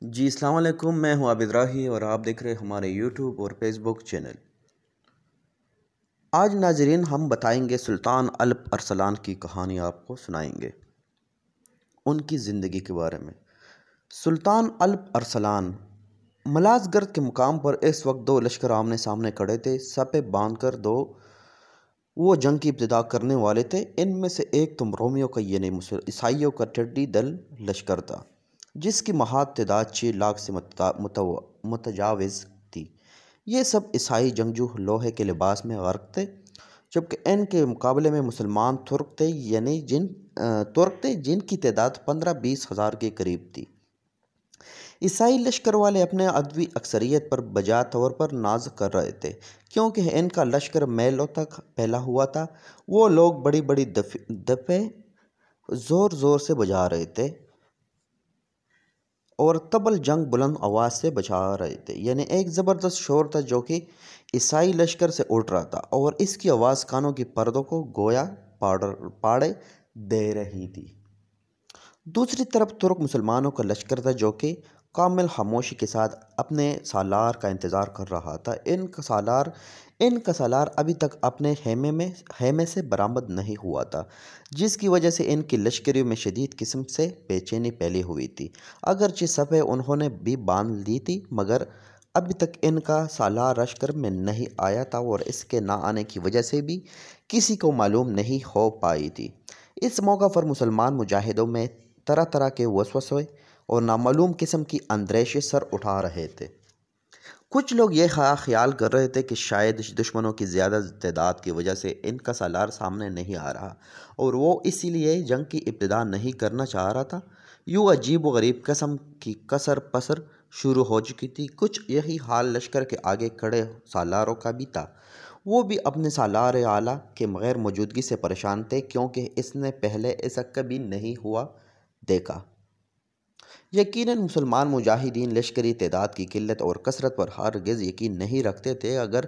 جی السلام علیکم، میں ہوں عابد راہی اور آپ دیکھ رہے ہمارے یوٹیوب اور فیس بک چینل۔ آج ناظرین ہم بتائیں گے سلطان الپ ارسلان کی کہانی، آپ کو سنائیں گے ان کی زندگی کے بارے میں۔ سلطان الپ ارسلان ملاذ گرد کے مقام پر اس وقت دو لشکر آمنے سامنے کھڑے تھے، سپے باندھ کر وہ جنگ کی ابتدا کرنے والے تھے۔ ان میں سے ایک تم رومیوں کا یعنی عیسائیوں کا ٹڈی دل لشکر تھا، جس کی محاط تعداد 6 لاکھ سے متجاوز تھی۔ یہ سب عیسائی جنگجو لوہے کے لباس میں غرق تھے، جبکہ ان کے مقابلے میں مسلمان ترک تھے جن کی تعداد 15-20 ہزار کے قریب تھی۔ عیسائی لشکر والے اپنے عدوی اکثریت پر بجا طور پر ناز کر رہے تھے، کیونکہ ان کا لشکر میلوں تک پھیلا ہوا تھا۔ وہ لوگ بڑی بڑی دفیں زور زور سے بجا رہے تھے اور طبل جنگ بلند آواز سے بجا رہے تھے، یعنی ایک زبردست شور تھا جو کہ عیسائی لشکر سے اٹھ رہا تھا، اور اس کی آواز کانوں کی پردوں کو گویا پاڑے دے رہی تھی۔ دوسری طرف ترک مسلمانوں کا لشکر تھا جو کہ کامل خاموشی کے ساتھ اپنے سالار کا انتظار کر رہا تھا۔ ان کا سالار ابھی تک اپنے خیمے سے برآمد نہیں ہوا تھا، جس کی وجہ سے ان کی لشکریوں میں شدید قسم سے بے چینی پھیلی ہوئی تھی۔ اگرچہ صفیں انہوں نے بھی باندھ لی تھی، مگر ابھی تک ان کا سالار لشکر میں نہیں آیا تھا، اور اس کے نہ آنے کی وجہ سے بھی کسی کو معلوم نہیں ہو پائی تھی۔ اس موقع پر مسلمان مجاہدوں میں طرح طرح کے وسوسے اور نامعلوم قسم کی اندیشے سر اٹھا رہے تھے۔ کچھ لوگ یہ خیال کر رہے تھے کہ شاید دشمنوں کی زیادہ تعداد کی وجہ سے ان کا سالار سامنے نہیں آ رہا، اور وہ اسی لیے جنگ کی ابتدا نہیں کرنا چاہ رہا تھا۔ یوں عجیب و غریب قسم کی کسر پسر شروع ہو چکی تھی۔ کچھ یہی حال لشکر کے آگے کھڑے سالاروں کا بھی تھا۔ وہ بھی اپنے سالار اعلیٰ کے غیر موجودگی سے پریشان تھے، کیونکہ اس نے پہلے ایسا کبھی نہیں ہوا دیکھا۔ یقیناً مسلمان مجاہدین لشکری تعداد کی قلت اور کثرت پر ہرگز یقین نہیں رکھتے تھے۔ اگر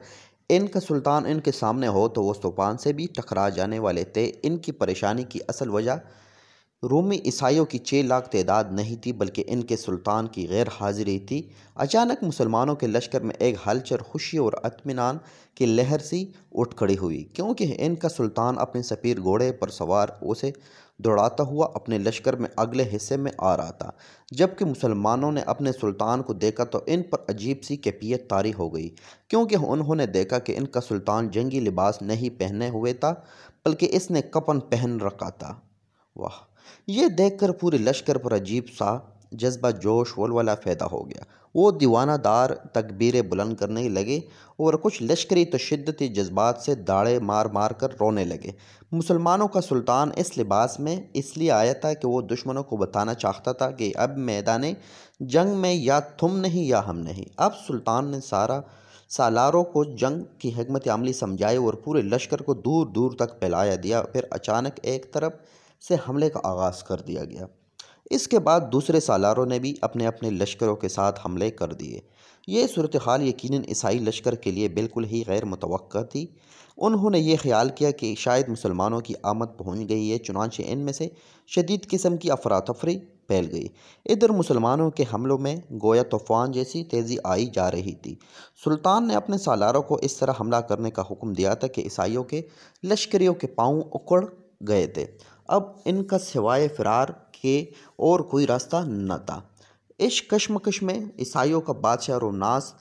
ان کا سلطان ان کے سامنے ہو تو وہ طوفان سے بھی ٹکرا جانے والے تھے۔ ان کی پریشانی کی اصل وجہ رومی عیسائیوں کی 6 لاکھ تعداد نہیں تھی، بلکہ ان کے سلطان کی غیر حاضری تھی۔ اچانک مسلمانوں کے لشکر میں ایک ہلچل، خوشی اور اطمینان کی لہر سی اٹھ کھڑی ہوئی، کیونکہ ان کا سلطان اپنے سپیر گھوڑے پر سوار اسے دوڑاتا ہوا اپنے لشکر میں اگلے حصے میں آ رہا تھا۔ جبکہ مسلمانوں نے اپنے سلطان کو دیکھا تو ان پر عجیب سی کیفیت طاری ہو گئی، کیونکہ انہوں نے دیکھا کہ ان کا سلطان جنگی لباس نہیں پہنے ہوئے تھا، بلکہ اس نے کفن پہن رکھا تھا۔ واہ! یہ دیکھ کر پورے لشکر پر عجیب سا جذبہ، جوش، ولولہ پیدا ہو گیا۔ وہ دیوانہ دار تکبیریں بلند کرنے لگے، اور کچھ لشکری تو شدتی جذبات سے داڑیں مار مار کر رونے لگے۔ مسلمانوں کا سلطان اس لباس میں اس لیے آیا تھا کہ وہ دشمنوں کو بتانا چاہتا تھا کہ اب میدان جنگ میں یا تم نہیں یا ہم نہیں۔ اب سلطان نے سالاروں کو جنگ کی حکمت عملی سمجھائی اور پورے لشکر کو دور دور تک پھیلا دیا۔ پھر اچانک ایک طرف سے حملے کا آغاز کر دیا گیا۔ اس کے بعد دوسرے سالاروں نے بھی اپنے اپنے لشکروں کے ساتھ حملے کر دیے۔ یہ صورتحال یقیناً عیسائی لشکر کے لیے بالکل ہی غیر متوقع تھی۔ انہوں نے یہ خیال کیا کہ شاید مسلمانوں کی آمد پہنچ گئی ہے، چنانچہ ان میں سے شدید قسم کی افراتفری پھیل گئی۔ ادھر مسلمانوں کے حملوں میں گویا طوفان جیسی تیزی آئی جا رہی تھی۔ سلطان نے اپنے سالاروں کو اس طرح حملہ کرنے کا حکم دیا تھا کہ عیسائیوں کے لشکریوں کے پاؤں اکڑ گئے تھے۔ اب ان کا سوائے فرار کے اور کوئی راستہ نہ تھا۔ اس کشمکش میں عیسائیوں کا بادشاہ روناس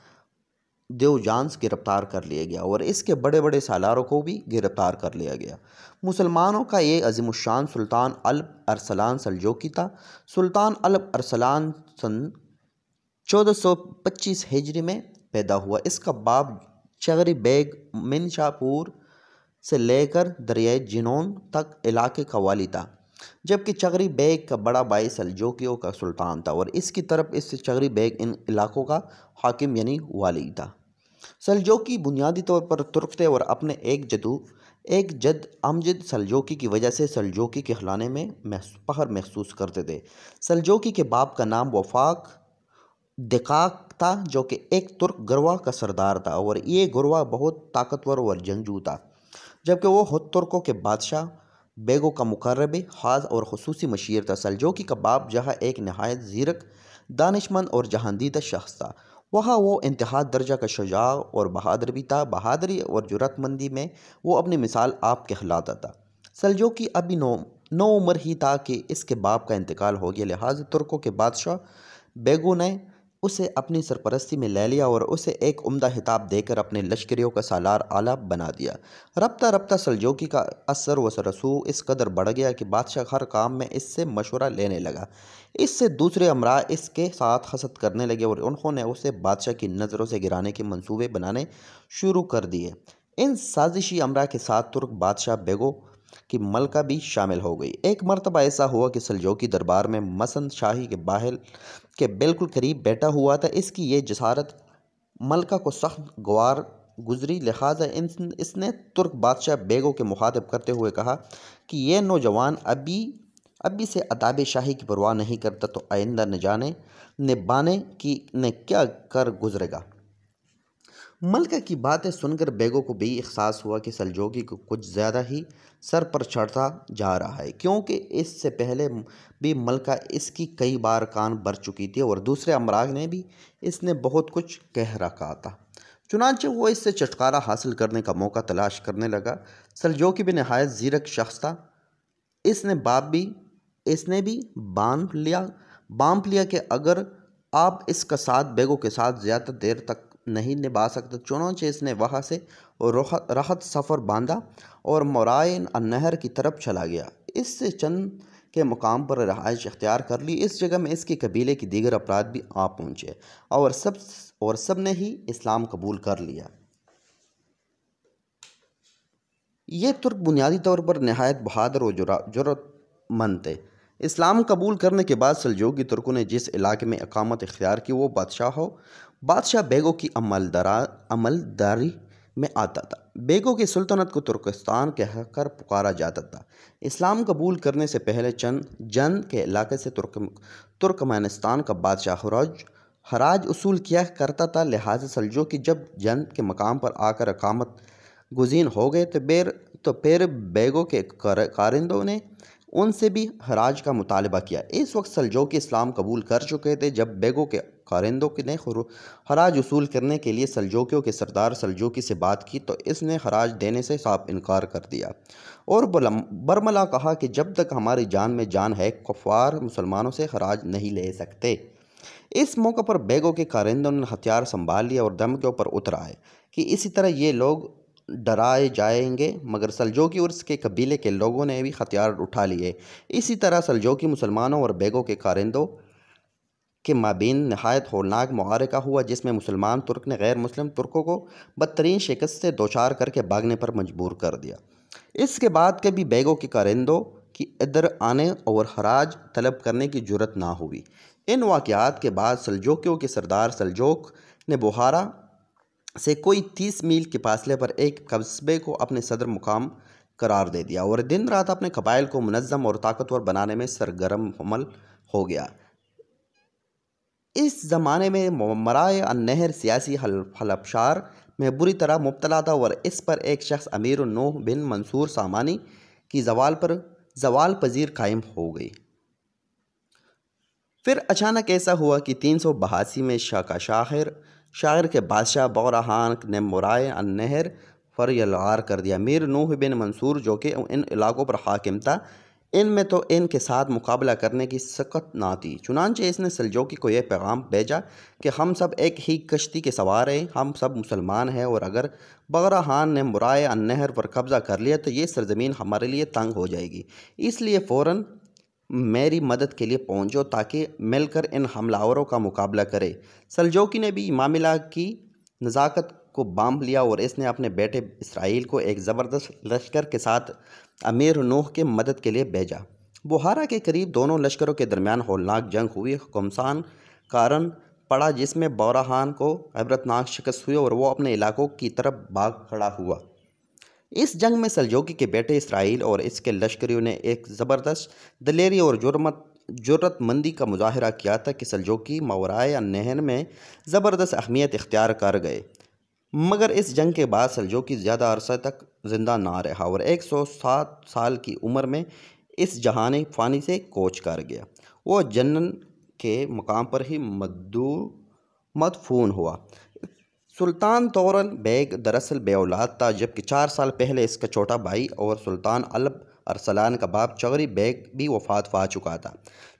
دیوجانس گرفتار کر لیا گیا، اور اس کے بڑے بڑے سالاروں کو بھی گرفتار کر لیا گیا۔ مسلمانوں کا یہ عظیم الشان سلطان الپ ارسلان سلجوقی تھا۔ سلطان الپ ارسلان سن 1425 ہجری میں پیدا ہوا۔ اس کا باپ چغری بیگ منشاپور سے لے کر دریائے جنون تک علاقے کا والی تھا، جبکہ چغری بیگ کا بڑا بھائی سلجوکیوں کا سلطان تھا، اور اس کی طرف اس چغری بیگ ان علاقوں کا حاکم یعنی والی تھا۔ سلجوقی بنیادی طور پر ترک تھے، اور اپنے ایک جد امجد سلجوقی کی وجہ سے سلجوقی کہلانے میں فخر محسوس کرتے تھے۔ سلجوقی کے باپ کا نام وفاق دقاق تھا، جو کہ ایک ترک گروہ کا سردار تھا، اور یہ گروہ بہت طاقتور اور جنگجو تھا، جبکہ وہ خود ترکوں کے بادشاہ بیگوں کا مقرب خاص اور خصوصی مشیر تھا۔ سلجوقی کا باپ جہاں ایک نہایت زیرک دانشمند اور جہاندیدہ شخص تھا۔ وہاں وہ انتہا درجہ کا شجاع اور بہادر بھی تھا۔ بہادری اور جرأت مندی میں وہ اپنی مثال آپ کہلاتا تھا۔ سلجوقی ابھی نو عمر ہی تھا کہ اس کے باپ کا انتقال ہو گیا، لہٰذا ترکوں کے بادشاہ بیگو نے اسے اپنی سرپرستی میں لے لیا اور اسے ایک عمدہ خطاب دے کر اپنے لشکریوں کا سالار اعلیٰ بنا دیا۔ رفتہ رفتہ سلجوقی کا اثر و رسوخ اس قدر بڑھ گیا کہ بادشاہ ہر کام میں اس سے مشورہ لینے لگا۔ اس سے دوسرے امراء اس کے ساتھ حسد کرنے لگے اور انہوں نے اسے بادشاہ کی نظروں سے گرانے کے منصوبے بنانے شروع کر دیے۔ ان سازشی امراء کے ساتھ ترک بادشاہ بیگو کی ملکہ بھی شامل ہو گئی۔ ایک مرتبہ ایسا ہوا کہ سلجوقی دربار میں مسند شاہی کے بالکل قریب بیٹھا ہوا تھا۔ اس کی یہ جسارت ملکہ کو سخت گوار گزری، لہٰذا اس نے ترک بادشاہ بیگو کے مخاطب کرتے ہوئے کہا کہ یہ نوجوان ابھی سے آداب شاہی کی پرواہ نہیں کرتا تو آئندہ نہ بانے نے کیا کر گزرے گا۔ ملکہ کی باتیں سن کر بیگو کو بھی احساس ہوا کہ سلجوقی کو کچھ زیادہ ہی سر پر چڑھتا جا رہا ہے، کیونکہ اس سے پہلے بھی ملکہ اس کی کئی بار کان بھر چکی تھی اور دوسرے امراء نے بھی اس نے بہت کچھ کہہ رکھا تھا۔ چنانچہ وہ اس سے چھٹکارا حاصل کرنے کا موقع تلاش کرنے لگا۔ سلجوقی بھی نہایت زیرک شخص تھا۔ اس نے بھی بانپ لیا کہ اگر آپ اس کا ساتھ بیگو کے ساتھ زیادہ دیر تک نہیں نبھا سکتا، چنانچہ اس نے وہاں سے رخت سفر باندھا اور مورائے النہر کی طرف چلا گیا۔ اس سے چند کے مقام پر رہائش اختیار کر لی۔ اس جگہ میں اس کے قبیلے کے دیگر افراد بھی آ پہنچے اور سب نے ہی اسلام قبول کر لیا۔ یہ ترک بنیادی طور پر نہایت بہادر اور جرأت مند تھے۔ اسلام قبول کرنے کے بعد سلجوقی ترکوں نے جس علاقے میں اقامت اختیار کی وہ بادشاہ بیگو کی عملداری میں آتا تھا۔ بیگو کی سلطنت کو ترکستان کہہ کر پکارا جاتا تھا۔ اسلام قبول کرنے سے پہلے جند کے علاقے سے ترکمانستان کا بادشاہ خراج اصول کیا کرتا تھا، لہٰذا سلجوقی جب جند کے مقام پر آ کر اقامت گزین ہو گئے تو پھر بیگو کے کارندوں نے ان سے بھی خراج کا مطالبہ کیا۔ اس وقت سلجوقی اسلام قبول کر چکے تھے۔ جب بیگو کے کارندوں نے خراج وصول کرنے کے لیے سلجوکیوں کے سردار سلجوقی سے بات کی تو اس نے خراج دینے سے صاف انکار کر دیا اور برملا کہا کہ جب تک ہماری جان میں جان ہے کفار مسلمانوں سے خراج نہیں لے سکتے۔ اس موقع پر بیگو کے کارندوں نے ہتھیار سنبھال لیا اور دھمکیوں پر اتر آئے کہ اسی طرح یہ لوگ ڈرائے جائیں گے، مگر سلجوقی اور اس کے قبیلے کے لوگوں نے بھی ہتھیار اٹھا لیے۔ اسی طرح سلجوقی مسلمانوں اور بیگو کے کارندوں کے مابین نہایت ہولناک معرکہ ہوا، جس میں مسلمان ترک نے غیر مسلم ترکوں کو بدترین شکست سے دوچار کر کے بھاگنے پر مجبور کر دیا۔ اس کے بعد کبھی بیگو کے کارندوں کی ادھر آنے اور خراج طلب کرنے کی جرأت نہ ہوئی۔ ان واقعات کے بعد سلجوکیوں کے سردار سلجوق نے بخارا سے کوئی 30 میل کے فاصلے پر ایک قصبے کو اپنے صدر مقام قرار دے دیا اور دن رات اپنے قبائل کو منظم اور طاقتور بنانے میں سرگرم عمل ہو گیا۔ اس زمانے میں مورائے النہر سیاسی حلفشار میں بری طرح مبتلا تھا اور اس پر ایک شخص امیر النوح بن منصور سامانی کی زوال پذیر قائم ہو گئی۔ پھر اچانک ایسا ہوا کہ 382 میں شاعر کے بادشاہ بغراہان نے مورائے النہر پر یلغار کر دیا۔ امیر نوح بن منصور جو کہ ان علاقوں پر حاکم تھا، ان میں تو ان کے ساتھ مقابلہ کرنے کی سکت نہ تھی۔ چنانچہ اس نے سلجوقی کو یہ پیغام بھیجا کہ ہم سب ایک ہی کشتی کے سوار ہیں، ہم سب مسلمان ہیں اور اگر بغراہان نے مورائے النہر پر قبضہ کر لیا تو یہ سرزمین ہمارے لیے تنگ ہو جائے گی، اس لیے فوراً میری مدد کے لیے پہنچو تاکہ مل کر ان حملہ آوروں کا مقابلہ کرے۔ سلجوقی نے بھی معاملہ کی نزاکت کو بانپ لیا اور اس نے اپنے بیٹے اسرائیل کو ایک زبردست لشکر کے ساتھ امیر نوح کے مدد کے لیے بھیجا۔ بخارا کے قریب دونوں لشکروں کے درمیان ہولناک جنگ ہوئی۔ قمصان کارن پڑا جس میں بغراہان کو عبرتناک شکست ہوئی اور وہ اپنے علاقوں کی طرف بھاگ کھڑا ہوا۔ اس جنگ میں سلجوقی کے بیٹے اسرائیل اور اس کے لشکریوں نے ایک زبردست دلیری اور جرأت مندی کا مظاہرہ کیا تھا کہ سلجوقی مورائے النہر میں زبردست اہمیت اختیار کر گئے، مگر اس جنگ کے بعد سلجوقی زیادہ عرصہ تک زندہ نہ رہا اور 107 سال کی عمر میں اس جہان فانی سے کوچ کر گیا۔ وہ کے مقام پر ہی مدفون ہوا۔ سلطان طغرل بیگ دراصل بے اولاد تھا، جبکہ 4 سال پہلے اس کا چھوٹا بھائی اور سلطان الپ ارسلان کا باپ چغری بیگ بھی وفات پا چکا تھا۔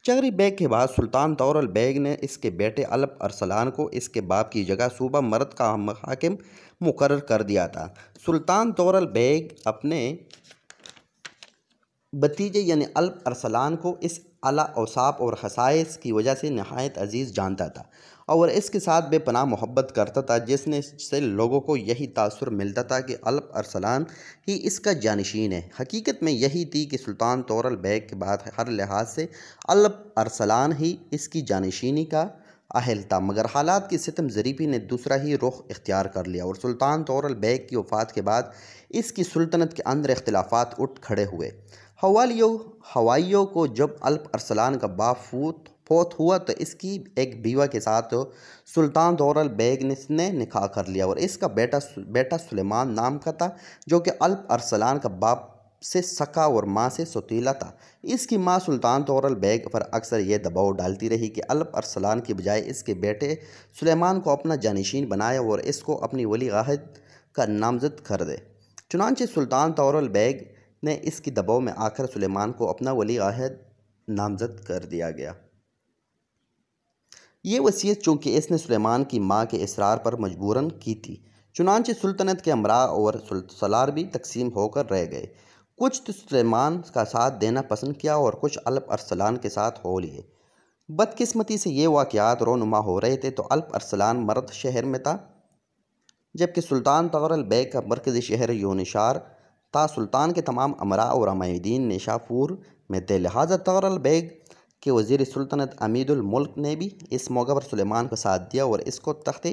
چغری بیگ کے بعد سلطان طغرل بیگ نے اس کے بیٹے الپ ارسلان کو اس کے باپ کی جگہ صوبہ مرد کا حاکم مقرر کر دیا تھا۔ سلطان طغرل بیگ اپنے بھتیجے یعنی الپ ارسلان کو اس اعلیٰ اوصاف اور خصائص کی وجہ سے نہایت عزیز جانتا تھا اور اس کے ساتھ بے پناہ محبت کرتا تھا، جس سے لوگوں کو یہی تاثر ملتا تھا کہ الپ ارسلان ہی اس کا جانشین ہے۔ حقیقت میں یہی تھی کہ سلطان طغرل بیگ کے بعد ہر لحاظ سے الپ ارسلان ہی اس کی جانشینی کا اہل تھا، مگر حالات کی ستم ظریفی نے دوسرا ہی رخ اختیار کر لیا اور سلطان طغرل بیگ کی وفات کے بعد اس کی سلطنت کے اندر اختلافات اٹھ کھڑے ہوئے۔ ہوائیوں کو جب الپ ارسلان کا باپ فوت ہوا تو اس کی ایک بیوہ کے ساتھ سلطان طغرل بیگ نے نکاح کر لیا اور اس کا بیٹا سلیمان نام کا تھا، جو کہ الپ ارسلان کا باپ سے سکا اور ماں سے سوتیلا تھا۔ اس کی ماں سلطان طغرل بیگ پر اکثر یہ دباؤ ڈالتی رہی کہ الپ ارسلان کی بجائے اس کے بیٹے سلیمان کو اپنا جانشین بنائے اور اس کو اپنی ولی عہد کا نامزد کر دے۔ چنانچہ سلطان طغرل بیگ نے اس کی دباؤ میں آ کر سلیمان کو اپنا ولی عہد نامزد کر دیا گیا۔ یہ وصیت چونکہ اس نے سلیمان کی ماں کے اصرار پر مجبوراً کی تھی، چنانچہ سلطنت کے امراء اور سالار بھی تقسیم ہو کر رہ گئے۔ کچھ تو سلیمان کا ساتھ دینا پسند کیا اور کچھ الپ ارسلان کے ساتھ ہو لیے۔ بدقسمتی سے یہ واقعات رونما ہو رہے تھے تو الپ ارسلان مرد شہر میں تھا، جبکہ سلطان طغرل بیگ کا مرکزی شہر یونشار تھا۔ سلطان کے تمام امراء اور عمائدین نیشاپور میں تھے، لہٰذا طغرل بیگ کے وزیر سلطنت عمید الملک نے بھی اس موقع پر سلیمان کا ساتھ دیا اور اس کو تخت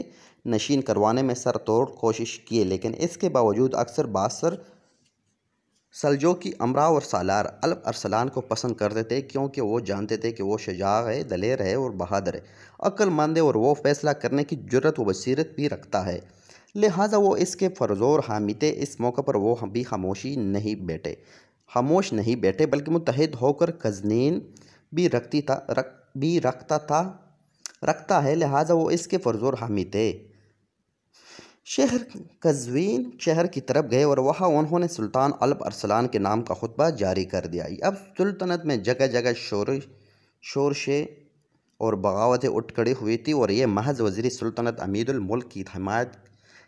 نشین کروانے میں سر توڑ کوشش کی، لیکن اس کے باوجود اکثر باثر سلجوقی امراء اور سالار الپ ارسلان کو پسند کرتے تھے، کیونکہ وہ جانتے تھے کہ وہ شجاع ہے، دلیر ہے اور بہادر ہے، عقل مند ہے اور وہ فیصلہ کرنے کی جرأت و بصیرت بھی رکھتا ہے، لہٰذا وہ اس کے پرزور حامی تھے۔ اس موقع پر وہ بھی خاموش نہیں بیٹھے بلکہ متحد ہو کر قزوین بھی رکھتا ہے، لہٰذا وہ اس کے پرزور حامی تھے۔ قزوین شہر کی طرف گئے اور وہاں انہوں نے سلطان الپ ارسلان کے نام کا خطبہ جاری کر دیا۔ اب سلطنت میں جگہ جگہ شورشیں اور بغاوتیں اٹھ کھڑی ہوئی تھی اور یہ محض وزیر سلطنت عمید الملک کی حمایت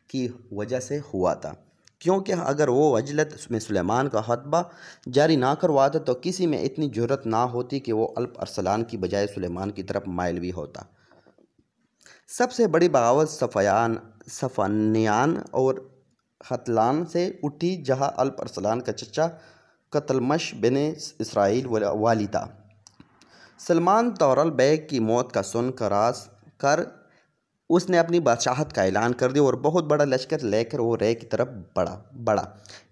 کی وجہ سے ہوا تھا، کیونکہ اگر وہ عجلت میں سلیمان کا خطبہ جاری نہ کرواتا تو کسی میں اتنی جرأت نہ ہوتی کہ وہ الپ ارسلان کی بجائے سلیمان کی طرف مائل بھی ہوتا۔ سب سے بڑی بغاوت صفانیان اور ختلان سے اٹھی، جہاں الپ ارسلان کا چچا قتلمش بن اسرائیل والی تھا۔ سلمان طغرل بیگ کی موت کا سن کر اس نے اپنی بادشاہت کا اعلان کر دیا اور بہت بڑا لشکر لے کر وہ رے کی طرف بڑھا۔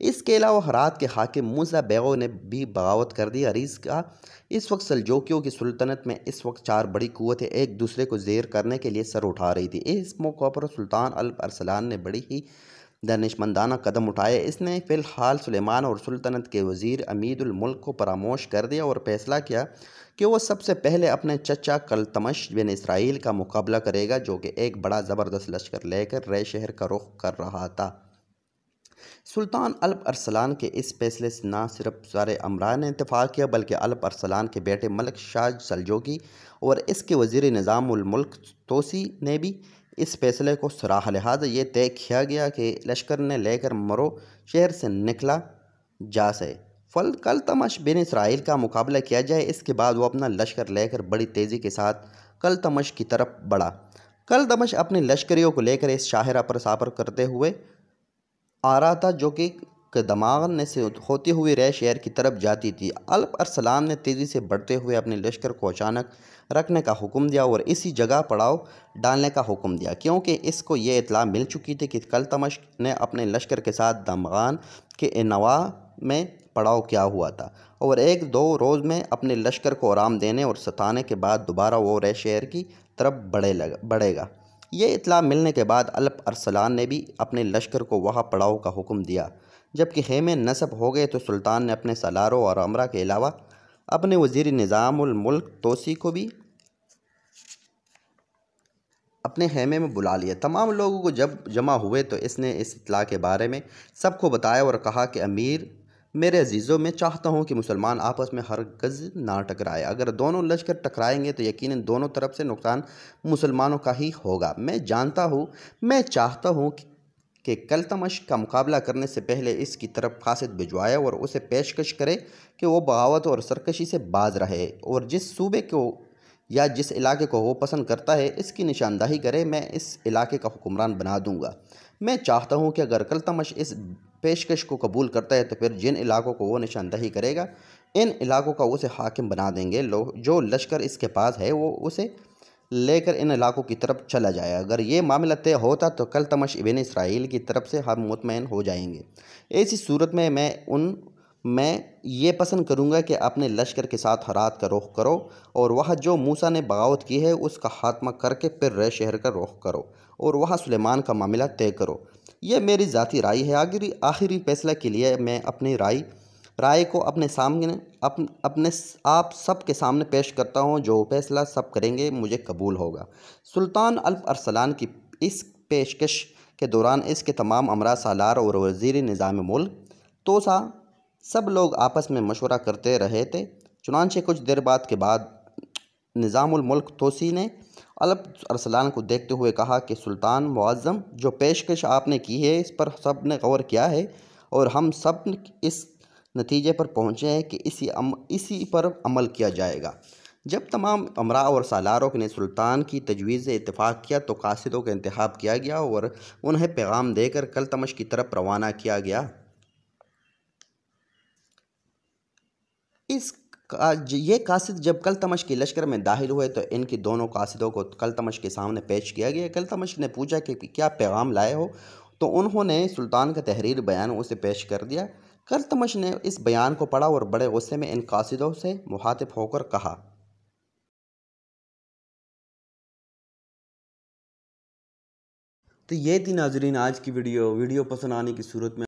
اس کے علاوہ ہرات کے حاکم موسیٰ بیگوں نے بھی بغاوت کر دی۔ عریض کا اس وقت سلجوکیوں کی سلطنت میں اس وقت 4 بڑی قوتیں ایک دوسرے کو زیر کرنے کے لیے سر اٹھا رہی تھی۔ اس موقع پر سلطان الپ ارسلان نے بڑی ہی دانشمندانہ قدم اٹھائے۔ اس نے فی الحال سلیمان اور سلطنت کے وزیر عمید الملک کو فراموش کر دیا اور فیصلہ کیا کہ وہ سب سے پہلے اپنے چچا قلتمش بن اسرائیل کا مقابلہ کرے گا، جو کہ ایک بڑا زبردست لشکر لے کر رے شہر کا رخ کر رہا تھا۔ سلطان الپ ارسلان کے اس فیصلے سے نہ صرف سارے امراء نے اتفاق کیا بلکہ الپ ارسلان کے بیٹے ملک شاہ سلجوقی اور اس کے وزیر نظام الملک توسی نے بھی اس فیصلے کو سراہا، لہٰذا یہ طے کیا گیا کہ لشکر نے لے کر مرو شہر سے نکلا جاسے قلتمش بن اسرائیل کا مقابلہ کیا جائے۔ اس کے بعد وہ اپنا لشکر لے کر بڑی تیزی کے ساتھ قلتمش کی طرف بڑھا۔ قلتمش اپنے لشکریوں کو لے کر اس شاہراہ پر سفر کرتے ہوئے آ رہا تھا، جو کہ دماغن سے ہوتی ہوئی رے شہر کی طرف جاتی تھی۔ الپ ارسلان نے تیزی سے بڑھتے ہوئے اپنے لشکر کو اچانک رکھنے کا حکم دیا اور اسی جگہ پڑاؤ ڈالنے کا حکم دیا، کیونکہ اس کو یہ اطلاع مل چکی تھی کہ قلتمش نے اپنے لشکر کے ساتھ دمغان کے انوا میں پڑاؤ کیا ہوا تھا اور 1-2 روز میں اپنے لشکر کو آرام دینے اور ستانے کے بعد دوبارہ وہ رے شہر کی طرف بڑھے گا۔ یہ اطلاع ملنے کے بعد الپ ارسلان نے بھی اپنے لشکر کو وہاں پڑاؤ کا حکم دیا۔ جبکہ خیمے نصب ہو گئے تو سلطان نے اپنے سالاروں اور امراء کے علاوہ اپنے وزیر نظام الملک توسی کو بھی اپنے خیمے میں بلا لیا۔ تمام لوگوں کو جب جمع ہوئے تو اس نے اس اطلاع کے بارے میں سب کو بتایا اور کہا کہ امیر میرے عزیزوں، میں چاہتا ہوں کہ مسلمان آپس میں ہرگز نہ ٹکرائے۔ اگر دونوں لشکر ٹکرائیں گے تو یقیناً دونوں طرف سے نقصان مسلمانوں کا ہی ہوگا۔ میں چاہتا ہوں کہ التمش کا مقابلہ کرنے سے پہلے اس کی طرف قاصد بھجوائے اور اسے پیشکش کرے کہ وہ بغاوت اور سرکشی سے باز رہے اور جس صوبے کو یا جس علاقے کو وہ پسند کرتا ہے اس کی نشاندہی کرے، میں اس علاقے کا حکمران بنا دوں گا۔ میں چاہتا ہوں کہ اگر التمش اس پیشکش کو قبول کرتا ہے تو پھر جن علاقوں کو وہ نشاندہی کرے گا ان علاقوں کا اسے حاکم بنا دیں گے۔ جو لشکر اس کے پاس ہے وہ اسے لے کر ان علاقوں کی طرف چلا جائے۔ اگر یہ معاملہ طے ہوتا تو التمش ابن اسرائیل کی طرف سے ہم مطمئن ہو جائیں گے۔ ایسی صورت میں میں یہ پسند کروں گا کہ اپنے لشکر کے ساتھ ہرات کا رخ کرو اور وہاں جو موسیٰ نے بغاوت کی ہے اس کا خاتمہ کر کے پھر رے شہر کا رخ کرو اور وہاں سلیمان کا معاملہ طے کرو۔ یہ میری ذاتی رائے ہے۔ آخری فیصلہ کے لیے میں اپنی رائے کو اپنے آپ سب کے سامنے پیش کرتا ہوں۔ جو فیصلہ سب کریں گے مجھے قبول ہوگا۔ سلطان الپ ارسلان کی اس پیشکش کے دوران اس کے تمام امراء سالار اور وزیر نظام ملک توسا سب لوگ آپس میں مشورہ کرتے رہے تھے۔ چنانچہ کچھ دیر کے بعد نظام الملک توسی نے الپ ارسلان کو دیکھتے ہوئے کہا کہ سلطان معظم، جو پیشکش آپ نے کی ہے اس پر سب نے غور کیا ہے اور ہم سب اس نتیجے پر پہنچے ہیں کہ اسی پر عمل کیا جائے گا۔ جب تمام امراء اور سالاروں نے سلطان کی تجویز سے اتفاق کیا تو قاصدوں کا انتخاب کیا گیا اور انہیں پیغام دے کر التمش کی طرف روانہ کیا گیا۔ یہ قاصد جب التمش کے لشکر میں داخل ہوئے تو ان کی دونوں قاصدوں کو التمش کے سامنے پیش کیا گیا۔ التمش نے پوچھا کہ کیا پیغام لائے ہو، تو انہوں نے سلطان کا تحریر بیان اسے پیش کر دیا۔ التمش نے اس بیان کو پڑھا اور بڑے غصے میں ان قاصدوں سے مخاطب ہو کر کہا۔ تو یہ تھی ناظرین آج کی ویڈیو پسند آنے کی صورت میں